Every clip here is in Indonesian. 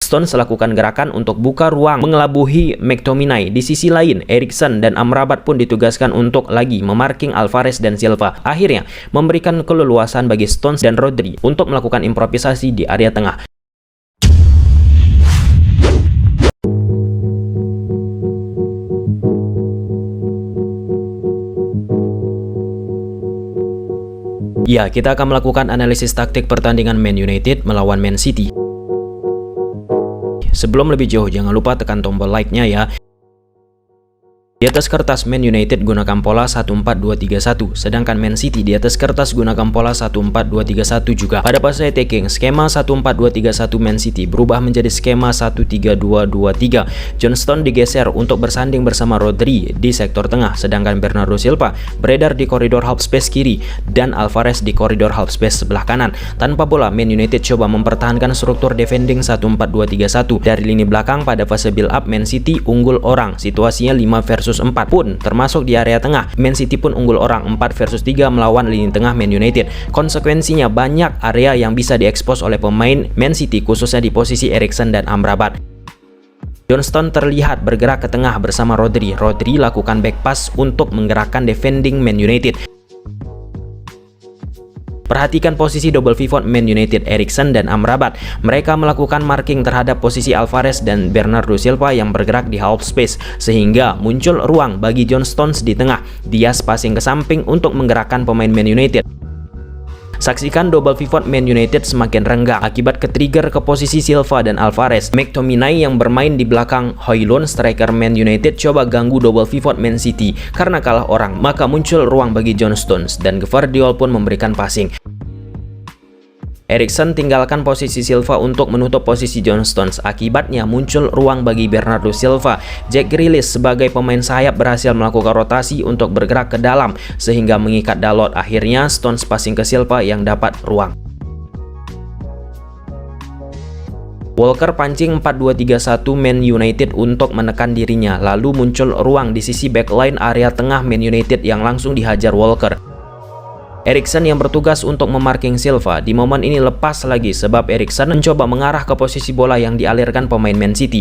Stones lakukan gerakan untuk buka ruang mengelabuhi McTominay. Di sisi lain, Eriksen dan Amrabat pun ditugaskan untuk lagi memarking Alvarez dan Silva. Akhirnya, memberikan keleluasan bagi Stones dan Rodri untuk melakukan improvisasi di area tengah. Ya, kita akan melakukan analisis taktik pertandingan Man United melawan Man City. Sebelum lebih jauh, jangan lupa tekan tombol like-nya ya. Di atas kertas Man United gunakan pola 1-4-2-3-1, sedangkan Man City di atas kertas gunakan pola 1-4-2-3-1 juga. Pada fase attacking, skema 1-4-2-3-1 Man City berubah menjadi skema 1-3-2-2-3. John Stones digeser untuk bersanding bersama Rodri di sektor tengah, sedangkan Bernardo Silva beredar di koridor half space kiri dan Alvarez di koridor half space sebelah kanan. Tanpa bola, Man United coba mempertahankan struktur defending 1-4-2-3-1. Dari lini belakang pada fase build up, Man City unggul orang, situasinya 5 versus 4 pun termasuk di area tengah. Man City pun unggul orang 4 versus 3 melawan lini tengah Man United. Konsekuensinya banyak area yang bisa diekspos oleh pemain Man City, khususnya di posisi Eriksen dan Amrabat. John Stones terlihat bergerak ke tengah bersama Rodri. Rodri lakukan back pass untuk menggerakkan defending Man United. Perhatikan posisi double pivot Man United, Eriksen dan Amrabat. Mereka melakukan marking terhadap posisi Alvarez dan Bernardo Silva yang bergerak di half space, sehingga muncul ruang bagi John Stones di tengah. Diaz passing ke samping untuk menggerakkan pemain Man United. Saksikan double pivot Man United semakin renggang akibat ke-trigger ke posisi Silva dan Alvarez. McTominay yang bermain di belakang Højlund, striker Man United, coba ganggu double pivot Man City. Karena kalah orang, maka muncul ruang bagi John Stones dan Gvardiol pun memberikan passing. Eriksen tinggalkan posisi Silva untuk menutup posisi John Stones. Akibatnya muncul ruang bagi Bernardo Silva. Jack Grealish sebagai pemain sayap berhasil melakukan rotasi untuk bergerak ke dalam sehingga mengikat Dalot. Akhirnya Stones passing ke Silva yang dapat ruang. Walker pancing 4-2-3-1 Man United untuk menekan dirinya. Lalu muncul ruang di sisi backline area tengah Man United yang langsung dihajar Walker. Eriksen yang bertugas untuk memarking Silva di momen ini lepas lagi sebab Eriksen mencoba mengarah ke posisi bola yang dialirkan pemain Man City.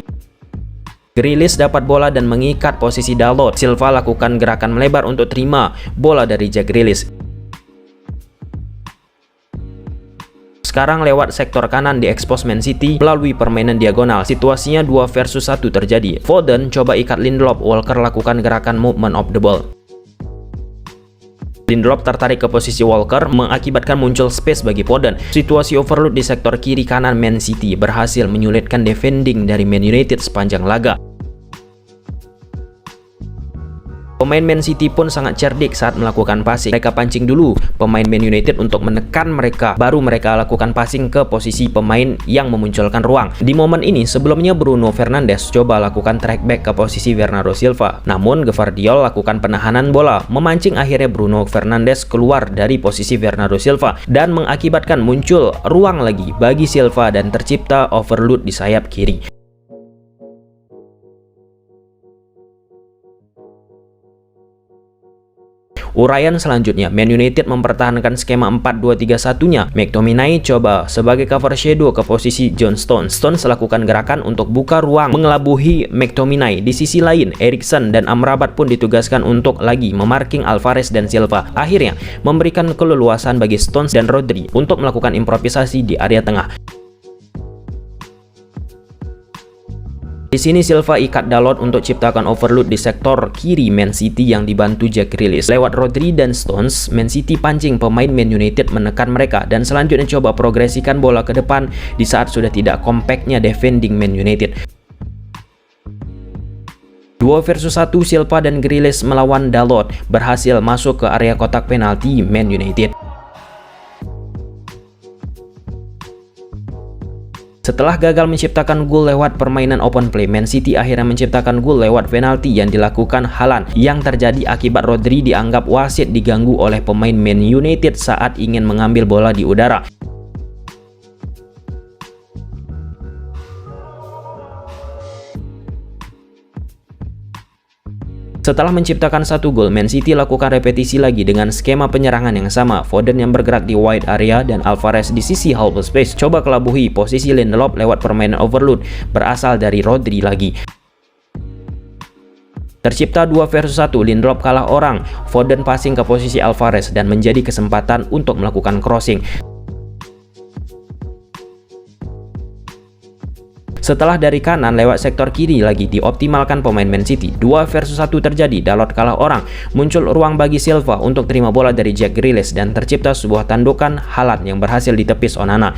Grealish dapat bola dan mengikat posisi Dalot. Silva lakukan gerakan melebar untuk terima bola dari Jack Grealish. Sekarang lewat sektor kanan diekspos Man City melalui permainan diagonal. Situasinya 2 versus 1 terjadi. Foden coba ikat Lindelof, Walker lakukan gerakan movement of the ball. Lindelof tertarik ke posisi Walker mengakibatkan muncul space bagi Foden. Situasi overload di sektor kiri kanan Man City berhasil menyulitkan defending dari Man United sepanjang laga. Pemain Man City pun sangat cerdik saat melakukan passing. Mereka pancing dulu pemain Man United untuk menekan mereka, baru mereka lakukan passing ke posisi pemain yang memunculkan ruang. Di momen ini sebelumnya Bruno Fernandes coba lakukan track back ke posisi Bernardo Silva. Namun Gvardiol lakukan penahanan bola, memancing akhirnya Bruno Fernandes keluar dari posisi Bernardo Silva dan mengakibatkan muncul ruang lagi bagi Silva dan tercipta overload di sayap kiri. Uraian selanjutnya, Man United mempertahankan skema 4-2-3-1-nya. McTominay coba sebagai cover shadow ke posisi John Stones. Stones lakukan gerakan untuk buka ruang mengelabuhi McTominay. Di sisi lain, Eriksen dan Amrabat pun ditugaskan untuk lagi memarking Alvarez dan Silva. Akhirnya, memberikan keleluasan bagi Stones dan Rodri untuk melakukan improvisasi di area tengah. Di sini Silva ikat Dalot untuk ciptakan overload di sektor kiri Man City yang dibantu Jack Grealish. Lewat Rodri dan Stones, Man City pancing pemain Man United menekan mereka dan selanjutnya coba progresikan bola ke depan di saat sudah tidak compactnya defending Man United. 2 versus 1 Silva dan Grealish melawan Dalot berhasil masuk ke area kotak penalti Man United. Setelah gagal menciptakan gol lewat permainan open play, Man City akhirnya menciptakan gol lewat penalti yang dilakukan Haaland. Yang terjadi akibat Rodri dianggap wasit diganggu oleh pemain Man United saat ingin mengambil bola di udara. Setelah menciptakan satu gol, Man City lakukan repetisi lagi dengan skema penyerangan yang sama. Foden yang bergerak di wide area dan Alvarez di sisi half space coba kelabuhi posisi Lindelof lewat permainan overload berasal dari Rodri lagi. Tercipta 2 versus 1, Lindelof kalah orang, Foden passing ke posisi Alvarez dan menjadi kesempatan untuk melakukan crossing. Setelah dari kanan lewat sektor kiri lagi dioptimalkan pemain Man City. 2 versus 1 terjadi, Dalot kalah orang. Muncul ruang bagi Silva untuk terima bola dari Jack Grealish dan tercipta sebuah tandukan Haaland yang berhasil ditepis Onana.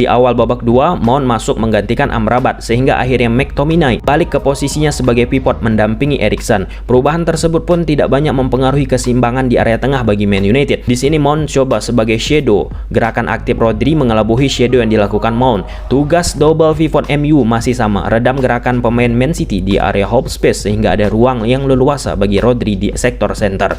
Di awal babak 2, Mount masuk menggantikan Amrabat sehingga akhirnya McTominay balik ke posisinya sebagai pivot mendampingi Eriksen. Perubahan tersebut pun tidak banyak mempengaruhi keseimbangan di area tengah bagi Man United. Di sini Mount coba sebagai shadow. Gerakan aktif Rodri mengelabuhi shadow yang dilakukan Mount. Tugas double pivot MU masih sama, redam gerakan pemain Man City di area half space sehingga ada ruang yang leluasa bagi Rodri di sektor center.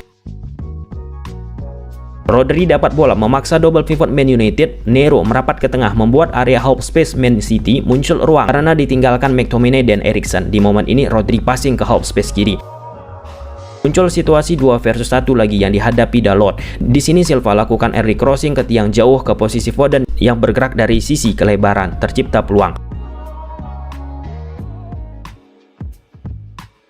Rodri dapat bola memaksa double pivot Man United, Nero merapat ke tengah membuat area half space Man City muncul ruang karena ditinggalkan McTominay dan Eriksen. Di momen ini Rodri passing ke half space kiri. Muncul situasi 2 versus 1 lagi yang dihadapi Dalot. Di sini Silva lakukan early crossing ke tiang jauh ke posisi Foden yang bergerak dari sisi kelebaran, tercipta peluang.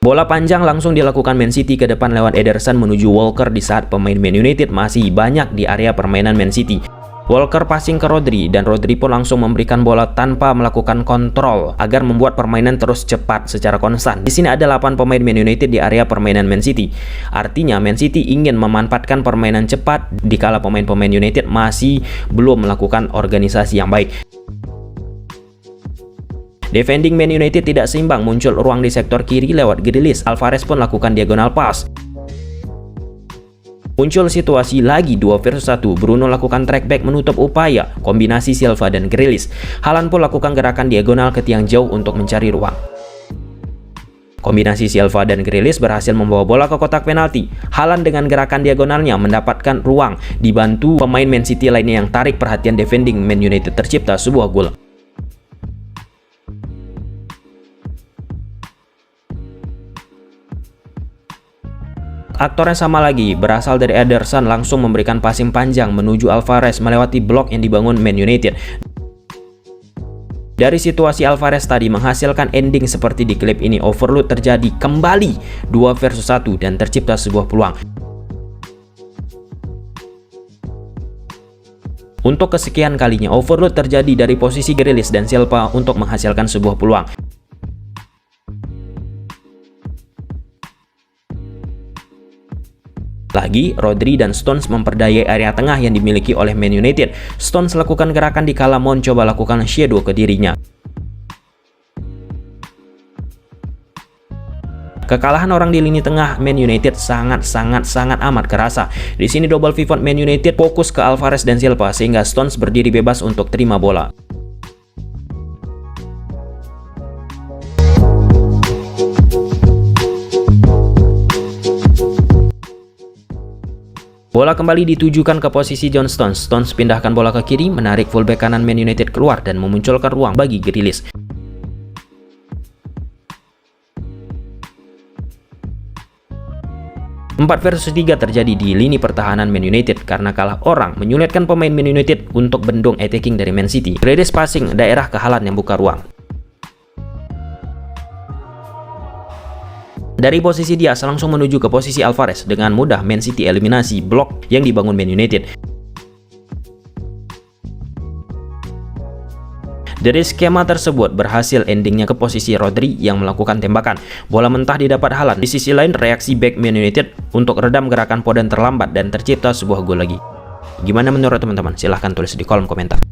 Bola panjang langsung dilakukan Man City ke depan lewat Ederson menuju Walker di saat pemain Man United masih banyak di area permainan Man City. Walker passing ke Rodri dan Rodri pun langsung memberikan bola tanpa melakukan kontrol agar membuat permainan terus cepat secara konstan. Di sini ada 8 pemain Man United di area permainan Man City. Artinya Man City ingin memanfaatkan permainan cepat dikala pemain-pemain United masih belum melakukan organisasi yang baik. Defending Man United tidak seimbang, muncul ruang di sektor kiri lewat Grealish. Alvarez pun lakukan diagonal pass. Muncul situasi lagi 2 versus 1. Bruno lakukan track back menutup upaya kombinasi Silva dan Grealish. Haaland pun lakukan gerakan diagonal ke tiang jauh untuk mencari ruang. Kombinasi Silva dan Grealish berhasil membawa bola ke kotak penalti. Haaland dengan gerakan diagonalnya mendapatkan ruang, dibantu pemain Man City lainnya yang tarik perhatian defending Man United, tercipta sebuah gol. Aktornya sama lagi, berasal dari Ederson langsung memberikan passing panjang menuju Alvarez melewati blok yang dibangun Man United. Dari situasi Alvarez tadi menghasilkan ending seperti di klip ini, overload terjadi kembali 2 versus 1 dan tercipta sebuah peluang. Untuk kesekian kalinya overload terjadi dari posisi Grealish dan Silva untuk menghasilkan sebuah peluang. Lagi, Rodri dan Stones memperdayai area tengah yang dimiliki oleh Man United. Stones lakukan gerakan di kala Mount coba lakukan shadow ke dirinya. Kekalahan orang di lini tengah Man United sangat amat kerasa. Di sini double pivot Man United fokus ke Alvarez dan Silva sehingga Stones berdiri bebas untuk terima bola. Bola kembali ditujukan ke posisi John Stones. Stones pindahkan bola ke kiri, menarik fullback kanan Man United keluar dan memunculkan ruang bagi Grealish. Empat versus 3 terjadi di lini pertahanan Man United karena kalah orang menyulitkan pemain Man United untuk bendung attacking dari Man City. Grealish passing daerah ke Haaland yang buka ruang. Dari posisi Diaz langsung menuju ke posisi Alvarez. Dengan mudah Man City eliminasi blok yang dibangun Man United. Dari skema tersebut berhasil endingnya ke posisi Rodri yang melakukan tembakan. Bola mentah didapat Haaland. Di sisi lain reaksi back Man United untuk redam gerakan Foden terlambat dan tercipta sebuah gol lagi. Gimana menurut teman-teman? Silahkan tulis di kolom komentar.